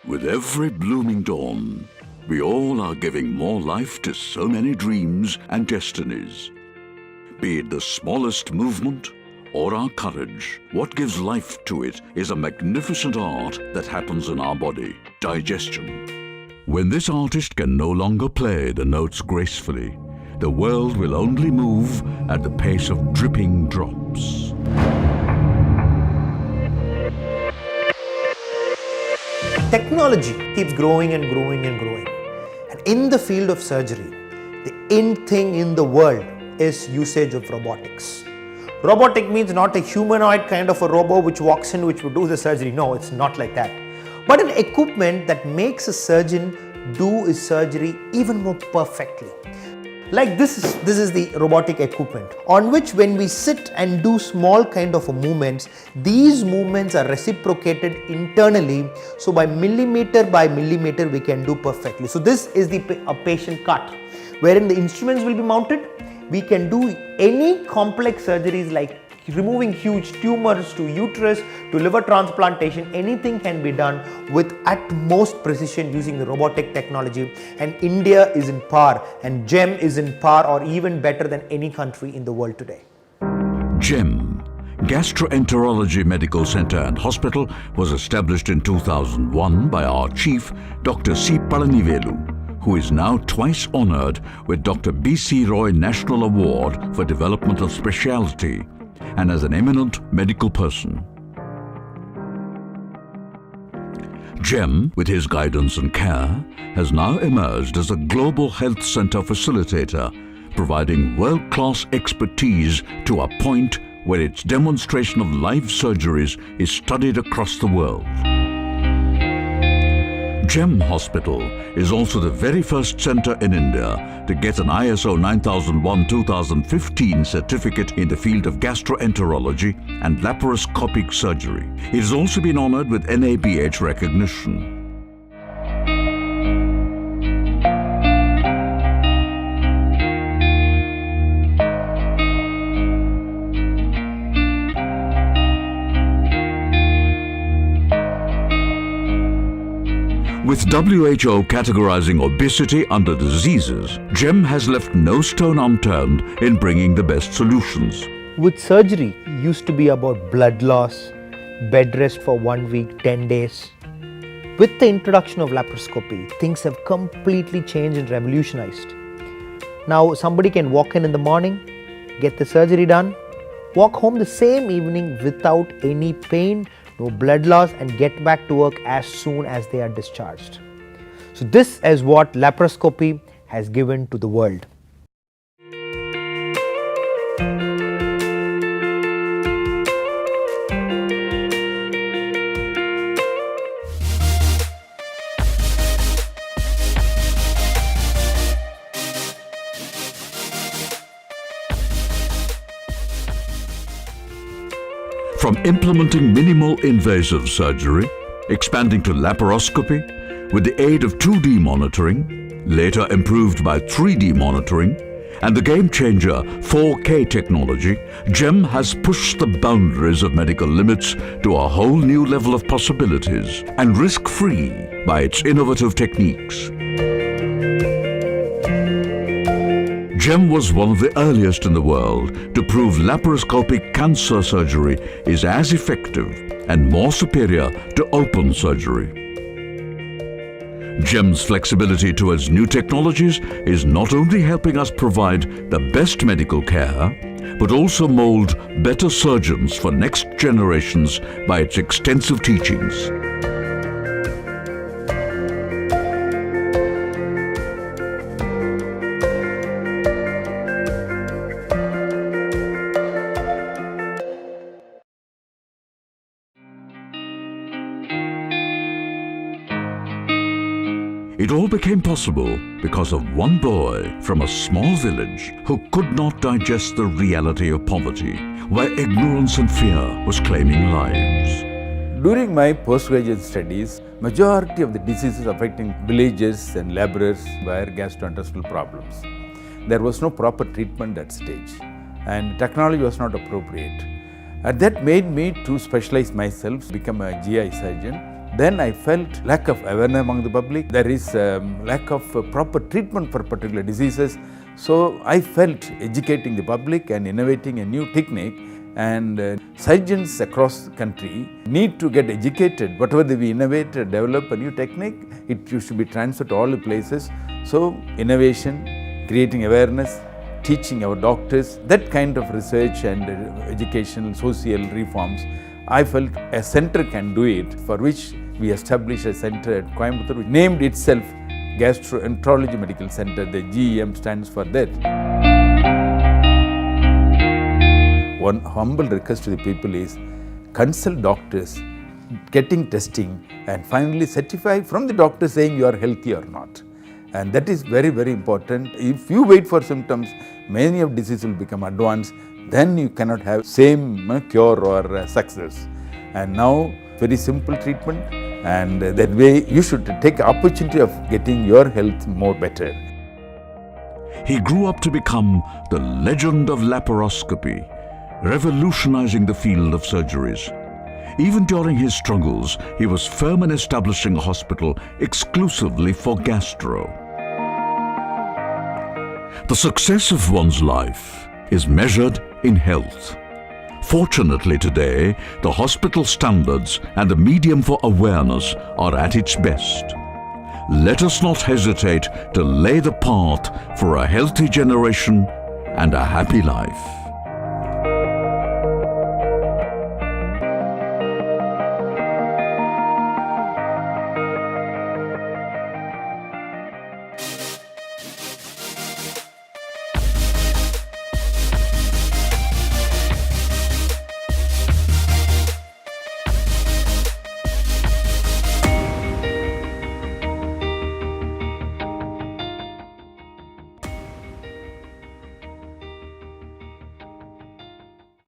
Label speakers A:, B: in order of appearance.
A: With every blooming dawn, we all are giving more life to so many dreams and destinies. Be it the smallest movement or our courage, what gives life to it is a magnificent art that happens in our body, digestion. When this artist can no longer play the notes gracefully, the world will only move at the pace of dripping drops.
B: Technology keeps growing and growing and growing. And in the field of surgery, the in thing in the world is usage of robotics. Robotic means not a humanoid kind of a robot which walks in, which will do the surgery. No, it's not like that. But an equipment that makes a surgeon do his surgery even more perfectly. Like this is the robotic equipment on which when we sit and do small kind of movements, these movements are reciprocated internally. So by millimeter we can do perfectly. So this is a patient cart wherein the instruments will be mounted. We can do any complex surgeries like removing huge tumors to uterus to liver transplantation. Anything can be done with utmost precision using the robotic technology, and India is in par, and GEM is in par or even better than any country in the world today.
A: GEM, Gastroenterology and Medical Centre and Hospital, was established in 2001 by our chief, Dr.C.Palanivelu, who is now twice honoured with Dr. B.C. Roy National Award for Developmental Speciality and as an eminent medical person. GEM, with his guidance and care, has now emerged as a global health centre facilitator, providing world-class expertise to a point where its demonstration of live surgeries is studied across the world. GEM Hospital is also the very first centre in India to get an ISO 9001-2015 certificate in the field of gastroenterology and laparoscopic surgery. It has also been honoured with NABH recognition. With WHO categorizing obesity under diseases, GEM has left no stone unturned in bringing the best solutions.
B: With surgery, it used to be about blood loss, bed rest for 1 week, 10 days. With the introduction of laparoscopy, things have completely changed and revolutionized. Now somebody can walk in the morning, get the surgery done, walk home the same evening without any pain, no blood loss, and get back to work as soon as they are discharged. So this is what laparoscopy has given to the world.
A: From implementing minimal invasive surgery, expanding to laparoscopy, with the aid of 2D monitoring, later improved by 3D monitoring, and the game-changer 4K technology, GEM has pushed the boundaries of medical limits to a whole new level of possibilities, and risk-free by its innovative techniques. GEM was one of the earliest in the world to prove laparoscopic cancer surgery is as effective and more superior to open surgery. GEM's flexibility towards new technologies is not only helping us provide the best medical care, but also mold better surgeons for next generations by its extensive teachings. It all became possible because of one boy from a small village who could not digest the reality of poverty, where ignorance and fear was claiming lives.
C: During my postgraduate studies, majority of the diseases affecting villages and laborers were gastrointestinal problems. There was no proper treatment at stage, and technology was not appropriate. That made me to specialize myself, become a GI surgeon. Then I felt lack of awareness among the public. There is lack of proper treatment for particular diseases. So I felt educating the public and innovating a new technique, and surgeons across the country need to get educated. Whatever we innovate, develop a new technique, it should be transferred to all the places. So innovation, creating awareness, teaching our doctors, that kind of research and educational, social reforms, I felt a center can do it, for which we established a center at Coimbatore, which named itself Gastroenterology and Medical Centre. The GEM stands for that. One humble request to the people is consult doctors, getting testing, and finally certify from the doctor saying you are healthy or not. And that is very, very important. If you wait for symptoms, many of diseases will become advanced. Then you cannot have same cure or success. And now, very simple treatment, and that way you should take the opportunity of getting your health more better.
A: He grew up to become the legend of laparoscopy, revolutionizing the field of surgeries. Even during his struggles, he was firm in establishing a hospital exclusively for gastro. The success of one's life is measured in health. Fortunately today, the hospital standards and the medium for awareness are at its best. Let us not hesitate to lay the path for a healthy generation and a happy life.